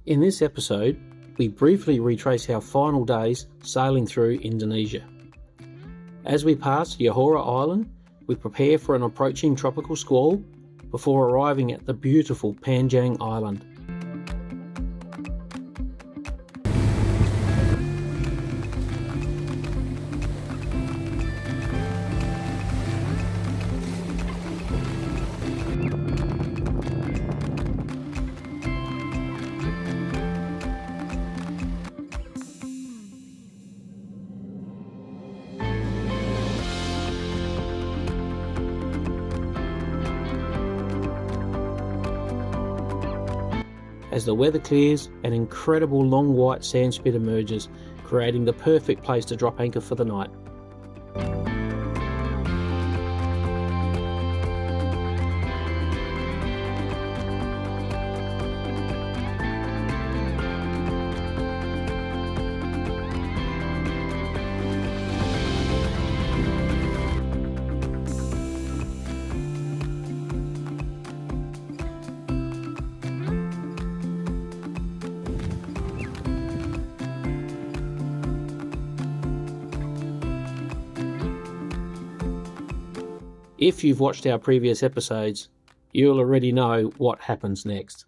In this episode, we briefly retrace our final days sailing through Indonesia. As we pass Johor Island, we prepare for an approaching tropical squall before arriving at the beautiful Panjang Island. As the weather clears, an incredible long white sand spit emerges, creating the perfect place to drop anchor for the night. If you've watched our previous episodes, you'll already know what happens next.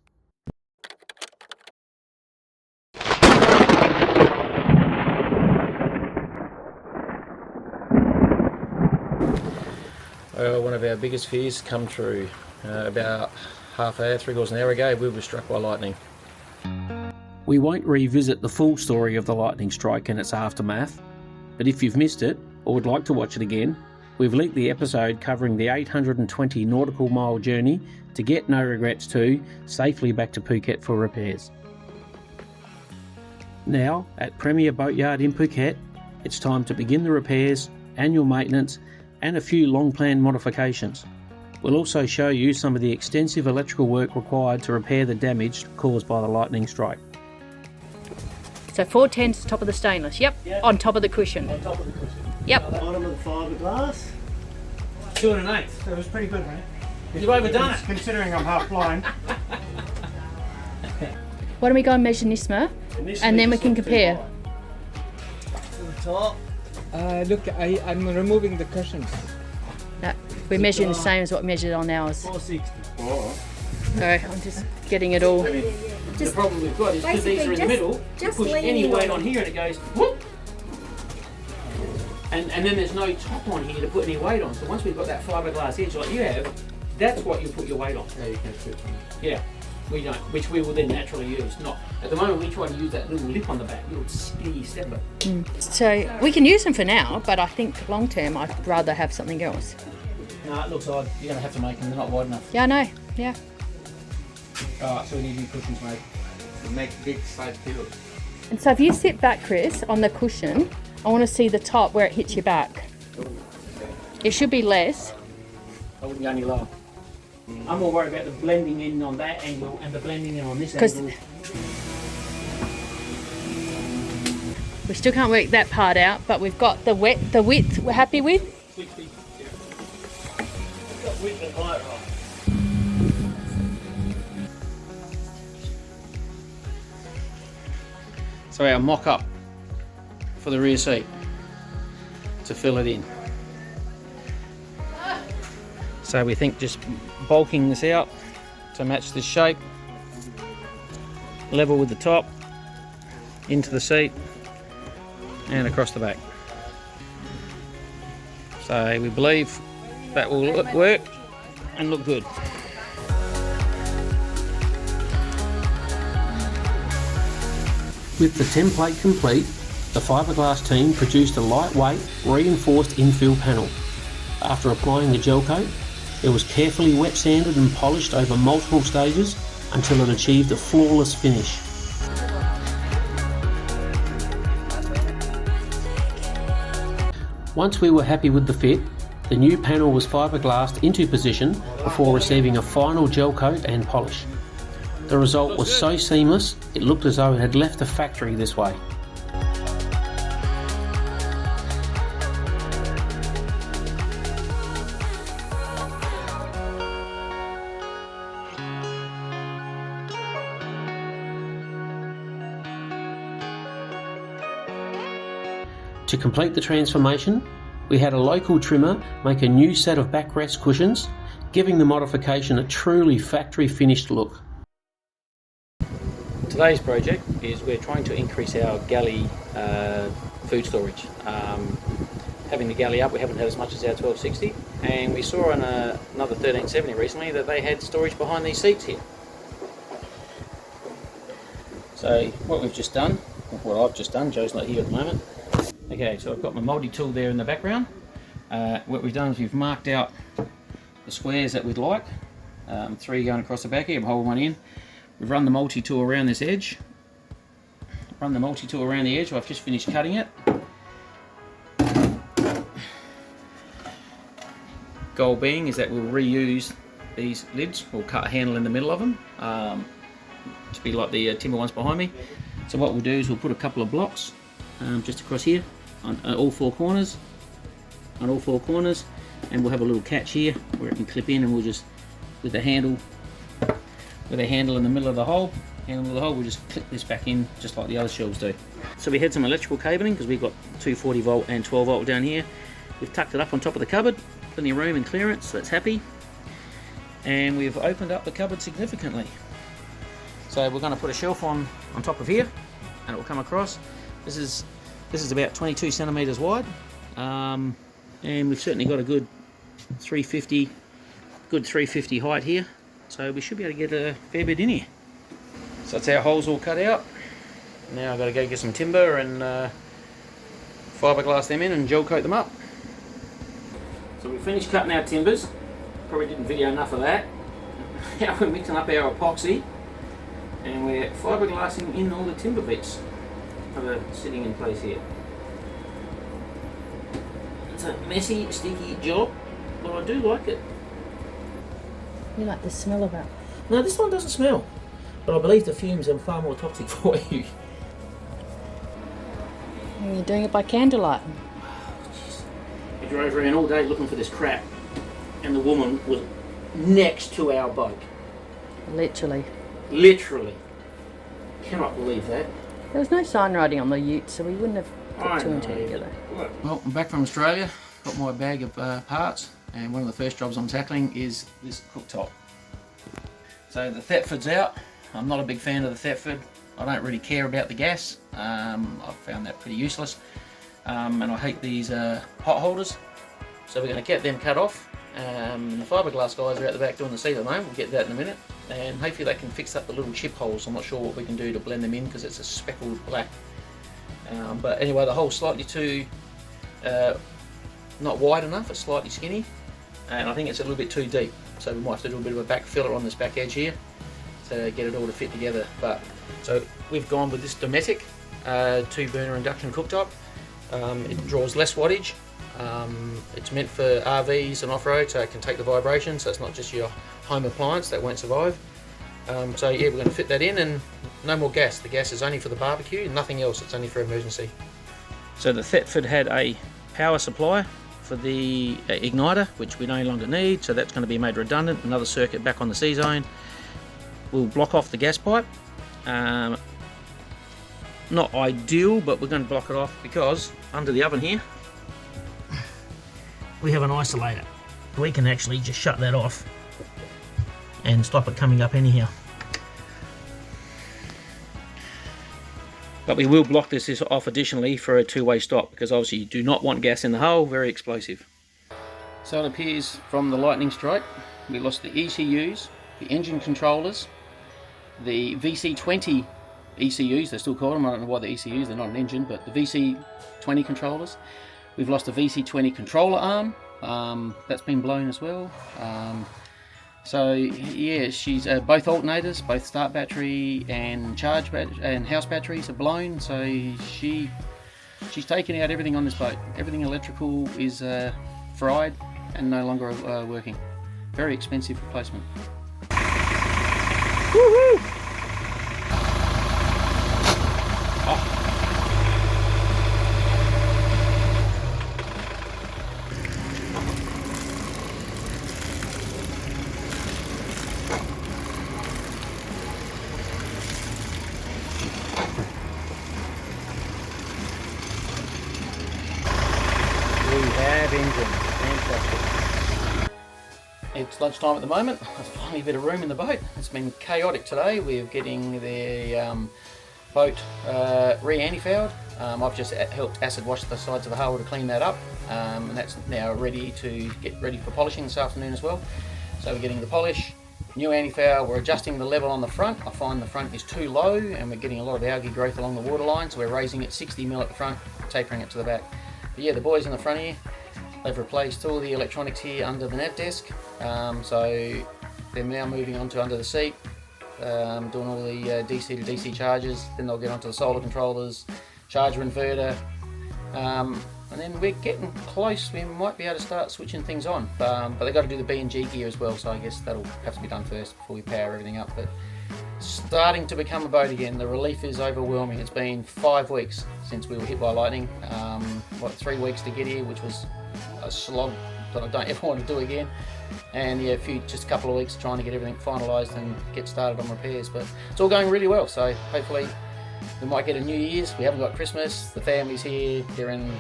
One of our biggest fears come true. About half hour, 3/4 an hour ago, we were struck by lightning. We won't revisit the full story of the lightning strike and its aftermath, but if you've missed it or would like to watch it again, we've linked the episode covering the 820 nautical mile journey to get No Regrets 2 safely back to Phuket for repairs. Now, at Premier Boatyard in Phuket, it's time to begin the repairs, annual maintenance and a few long-planned modifications. We'll also show you some of the extensive electrical work required to repair the damage caused by the lightning strike. So 410's top of the stainless, yep. On top of the cushion. On top of the cushion. Yep. Bottom of the fiberglass. 2 1/8. That was pretty good, mate. You've overdone it. Considering I'm half blind. Why don't we go and measure Nisma and then we can compare. To the top. Look, I'm removing the cushions. No, we're measuring the same as what we measured on ours. 460. Sorry, I'm just getting it all. The problem we've got is because these are in the middle, you push any weight on here and it goes whoop. And then there's no top on here to put any weight on. So once we've got that fiberglass edge like you have, that's what you put your weight on. Yeah, we don't, which we will then naturally use. Not at the moment. We try to use that little lip on the back, little skinny stepper. So we can use them for now, but I think long term I'd rather have something else. No, it looks odd. You're going to have to make them. They're not wide enough. Yeah, I know. Yeah. Alright, so we need new cushions, mate. To make big side pillows. And so if you sit back, Chris, on the cushion, I want to see the top where it hits your back. It should be less. I wouldn't go any lower. I'm more worried about the blending in on that angle and the blending in on this angle. We still can't work that part out, but we've got the width we're happy with. 60. Yeah. It's got width and height, right? So our mock-up for the rear seat to fill it in. So we think just bulking this out to match this shape, level with the top, into the seat and across the back. So we believe that will work and look good. With the template complete, the fiberglass team produced a lightweight, reinforced infill panel. After applying the gel coat, it was carefully wet sanded and polished over multiple stages until it achieved a flawless finish. Once we were happy with the fit, the new panel was fiberglassed into position before receiving a final gel coat and polish. The result was so seamless, it looked as though it had left the factory this way. To complete the transformation, we had a local trimmer make a new set of backrest cushions, giving the modification a truly factory finished look. Today's project is we're trying to increase our galley food storage. Having the galley up, we haven't had as much as our 1260, and we saw on another 1370 recently that they had storage behind these seats here. So what we've just done, or what I've just done, Joe's not here at the moment. Okay, so I've got my multi-tool there in the background. What we've done is we've marked out the squares that we'd like, 3 going across the back here, we'll hold one in. We've run the multi-tool around this edge. Run the multi-tool around the edge, I've just finished cutting it. Goal being is that we'll reuse these lids. We'll cut a handle in the middle of them to be like the timber ones behind me. So what we'll do is we'll put a couple of blocks just across here on all four corners, and we'll have a little catch here where it can clip in, and we'll just with the handle in the middle of the hole, we'll just clip this back in just like the other shelves do. So we had some electrical cabling because we've got 240 volt and 12 volt down here. We've tucked it up on top of the cupboard. Plenty of room and clearance, so that's happy. And we've opened up the cupboard significantly. So we're going to put a shelf on top of here, and it will come across. This is about 22 centimeters wide, and we've certainly got a good 350 height here. So we should be able to get a fair bit in here. So that's our holes all cut out. Now I've got to go get some timber and fiberglass them in and gel coat them up. So we finished cutting our timbers. Probably didn't video enough of that. Now we're mixing up our epoxy, and we're fiberglassing in all the timber bits that are sitting in place here. It's a messy, sticky job, but I do like it. You like the smell of it? No, this one doesn't smell, but I believe the fumes are far more toxic for you. And you're doing it by candlelight. We drove around all day looking for this crap, and the woman was next to our boat. Literally. Cannot believe that. There was no sign writing on the ute, so we wouldn't have put two and two together. Well, I'm back from Australia, got my bag of parts, and one of the first jobs I'm tackling is this cooktop. So the Thetford's out. I'm not a big fan of the Thetford. I don't really care about the gas. I've found that pretty useless. And I hate these pot holders. So we're going to get them cut off. The fiberglass guys are out the back doing the seat at the moment. We'll get that in a minute. And hopefully they can fix up the little chip holes. I'm not sure what we can do to blend them in because it's a speckled black. But anyway, the hole's slightly too, not wide enough, it's slightly skinny. And I think it's a little bit too deep. So we might have to do a bit of a back filler on this back edge here to get it all to fit together. But so we've gone with this Dometic 2-burner induction cooktop. It draws less wattage. It's meant for RVs and off-road, so it can take the vibration, so it's not just your home appliance that won't survive. So yeah, we're going to fit that in, and no more gas. The gas is only for the barbecue, nothing else. It's only for emergency. So the Thetford had a power supply for the igniter, which we no longer need, so that's going to be made redundant. Another circuit back on the C-zone. We'll block off the gas pipe. Not ideal, but we're going to block it off because under the oven here we have an isolator. We can actually just shut that off and stop it coming up anyhow. But we will block this off additionally for a two-way stop because obviously you do not want gas in the hull, very explosive. So it appears from the lightning strike we lost the ECUs, the engine controllers, the VC20 ECUs, they still call them, I don't know why the ECUs, they're not an engine, but the VC20 controllers. We've lost the VC20 controller arm, that's been blown as well. So yeah, she's both alternators, both start battery and charge and house batteries are blown, so she's taken out everything on this boat. Everything electrical is fried and no longer working. Very expensive replacement. Woohoo! It's lunchtime at the moment. There's finally a bit of room in the boat. It's been chaotic today. We're getting the boat re-antifouled. I've just helped acid wash the sides of the hull to clean that up, and that's now ready to get ready for polishing this afternoon as well. So we're getting the polish, new antifoul. We're adjusting the level on the front. I find the front is too low and we're getting a lot of algae growth along the waterline, so we're raising it 60mm at the front, tapering it to the back. But yeah, the boys in the front here, they've replaced all the electronics here under the nav desk, so they're now moving on to under the seat, doing all the DC to DC charges. Then they'll get onto the solar controllers, charger inverter, and then we're getting close. We might be able to start switching things on, but they've got to do the B and G gear as well, so I guess that'll have to be done first before we power everything up. But starting to become a boat again. The relief is overwhelming. It's been 5 weeks since we were hit by lightning. 3 weeks to get here, which was a slog that I don't ever want to do again. And yeah, just a couple of weeks trying to get everything finalised and get started on repairs. But it's all going really well, so hopefully we might get a New Year's. We haven't got Christmas. The family's here. They're in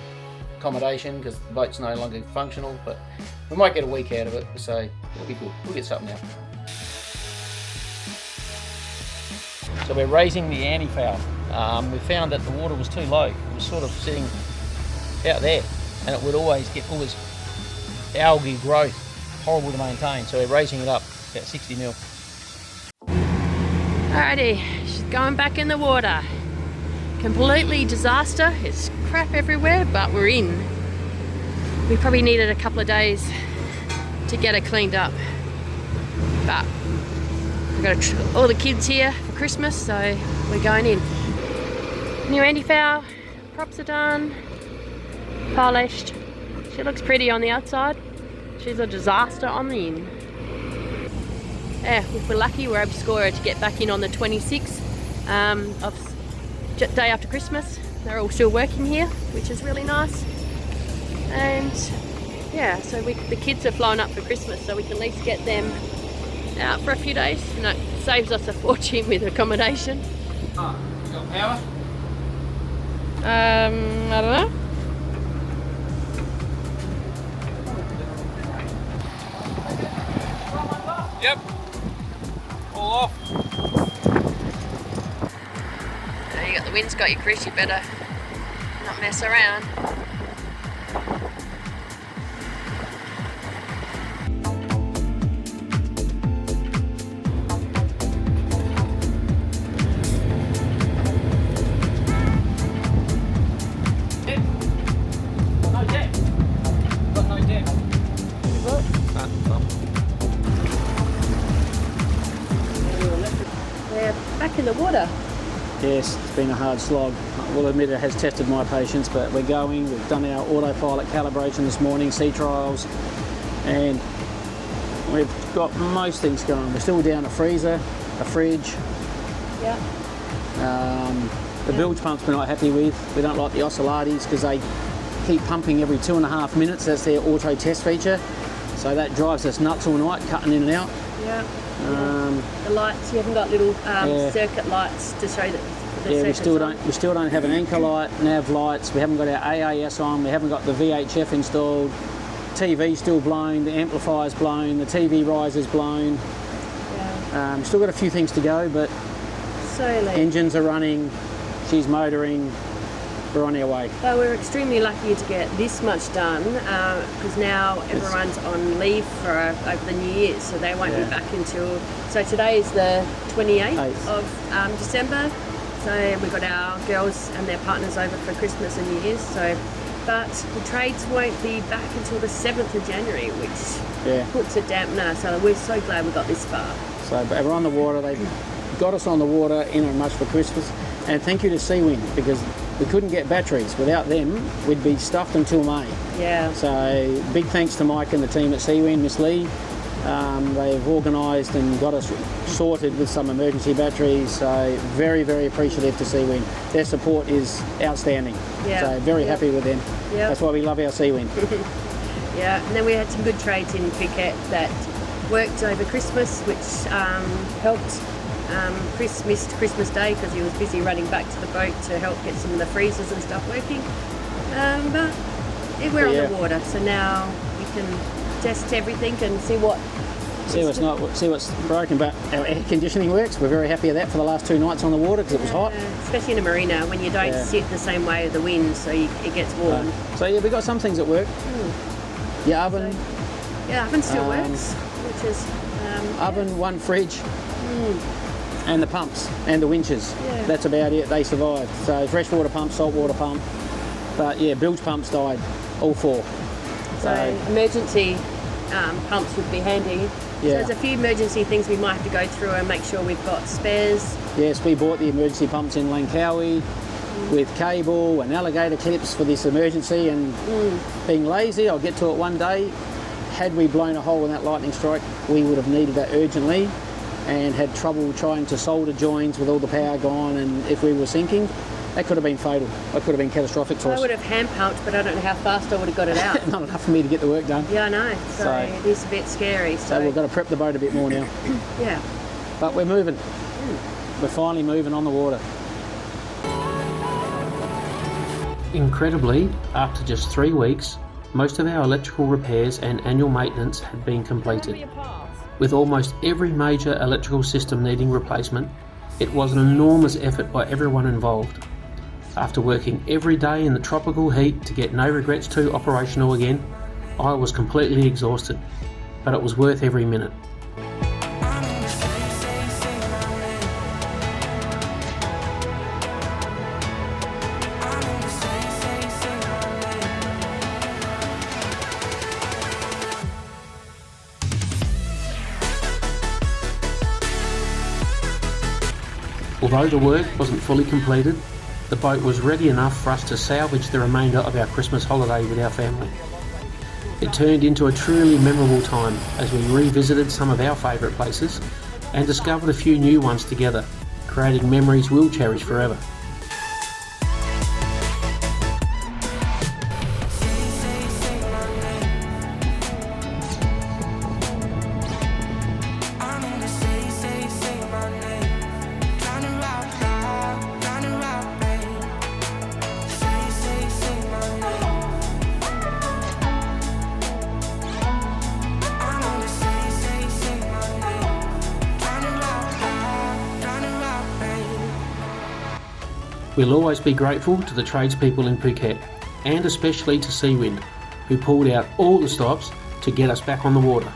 accommodation because the boat's no longer functional, but we might get a week out of it, so it'll be good. We'll get something out. So we're raising the antifoul. We found that the water was too low. It was sort of sitting out there, and it would always get all this algae growth, horrible to maintain. So we're raising it up about 60mm. Alrighty, she's going back in the water. Completely disaster. It's crap everywhere, but we're in. We probably needed a couple of days to get it cleaned up, but we've got all the kids here for Christmas, so we're going in. New antifoul, props are done, polished. She looks pretty on the outside. She's a disaster on the in. Yeah, if we're lucky, we're able to score her to get back in on the 26th of day after Christmas. They're all still working here, which is really nice. And yeah, so the kids are flown up for Christmas, so we can at least get them out for a few days. You know, it saves us a fortune with accommodation. Oh, you got power? I don't know. Yep. All off. You got the wind's got you, Chris. You better not mess around. No deck. Got no deck. We're back in the water. Yes, it's been a hard slog. I will admit it has tested my patience, but we're going. We've done our autopilot calibration this morning, sea trials, and we've got most things going. We're still down a freezer, a fridge. Yeah. The bilge pumps we're not happy with. We don't like the oscillates because they keep pumping every 2.5 minutes. That's their auto test feature. So that drives us nuts all night, cutting in and out. Yeah. The lights, you haven't got little circuit lights to show that the Yeah, we circuit's still don't have an anchor light, nav lights. We haven't got our AAS on. We haven't got the VHF installed. TV's still blown. The amplifier's blown. The TV riser's blown. Yeah. Still got a few things to go, but So late. engines are running. She's motoring. We're on our way. But we're extremely lucky to get this much done because now everyone's on leave for over the New Year's, so they won't be back until. So today is the 28th of December. So we've got our girls and their partners over for Christmas and New Year's. So, but the trades won't be back until the 7th of January, which puts a dampener. So we're so glad we got this far. So, but we're on the water. They've got us on the water in and much for Christmas. And thank you to Seawind, because we couldn't get batteries. Without them, we'd be stuffed until May. Yeah. So big thanks to Mike and the team at Seawind, Miss Lee. They've organised and got us sorted with some emergency batteries. So very, very appreciative to Seawind. Their support is outstanding. Yeah. So very happy with them. Yeah. That's why we love our Seawind. Yeah, and then we had some good trades in Phuket that worked over Christmas, which helped. Chris missed Christmas Day because he was busy running back to the boat to help get some of the freezers and stuff working. But we're on the water, so now we can test everything and see what See what's broken, but our air conditioning works. We're very happy with that for the last 2 nights on the water because it was hot. Especially in a marina when you don't sit the same way with the wind, so it gets warm. So yeah, we got some things that work. Your oven. Yeah, oven still works, which is oven, one fridge, and the pumps and the winches. Yeah. That's about it. They survived. So freshwater pump, saltwater pump, but yeah, bilge pumps died, all 4. So emergency pumps would be handy. So there's a few emergency things we might have to go through and make sure we've got spares. Yes, we bought the emergency pumps in Langkawi with cable and alligator clips for this emergency, and being lazy, I'll get to it one day. Had we blown a hole in that lightning strike, we would have needed that urgently and had trouble trying to solder joins with all the power gone, and if we were sinking, that could have been fatal. That could have been catastrophic for us. I would have hand pumped, but I don't know how fast I would have got it out. Not enough for me to get the work done. Yeah, I know. So it is a bit scary. So we've got to prep the boat a bit more now. Yeah. But we're moving. We're finally moving on the water. Incredibly, after just 3 weeks, most of our electrical repairs and annual maintenance had been completed. With almost every major electrical system needing replacement, it was an enormous effort by everyone involved. After working every day in the tropical heat to get No Regrets 2 operational again, I was completely exhausted, but it was worth every minute. Although the work wasn't fully completed, the boat was ready enough for us to salvage the remainder of our Christmas holiday with our family. It turned into a truly memorable time as we revisited some of our favourite places and discovered a few new ones together, creating memories we'll cherish forever. We'll always be grateful to the tradespeople in Phuket, and especially to Seawind, who pulled out all the stops to get us back on the water.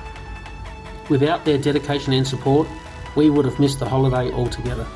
Without their dedication and support, we would have missed the holiday altogether.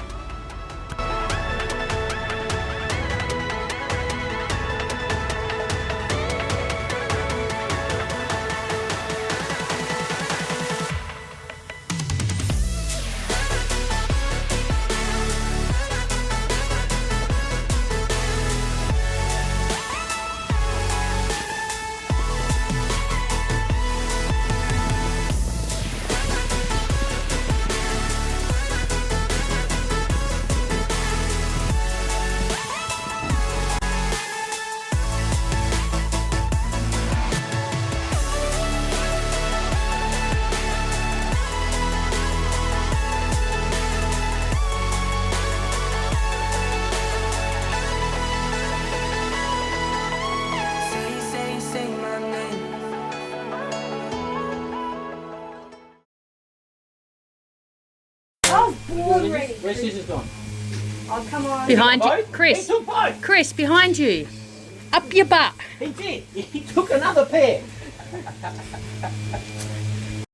Where's Scissors gone? Oh, come on. Behind you. Chris. He took both. Chris, behind you. Up your butt. He did. He took another pair.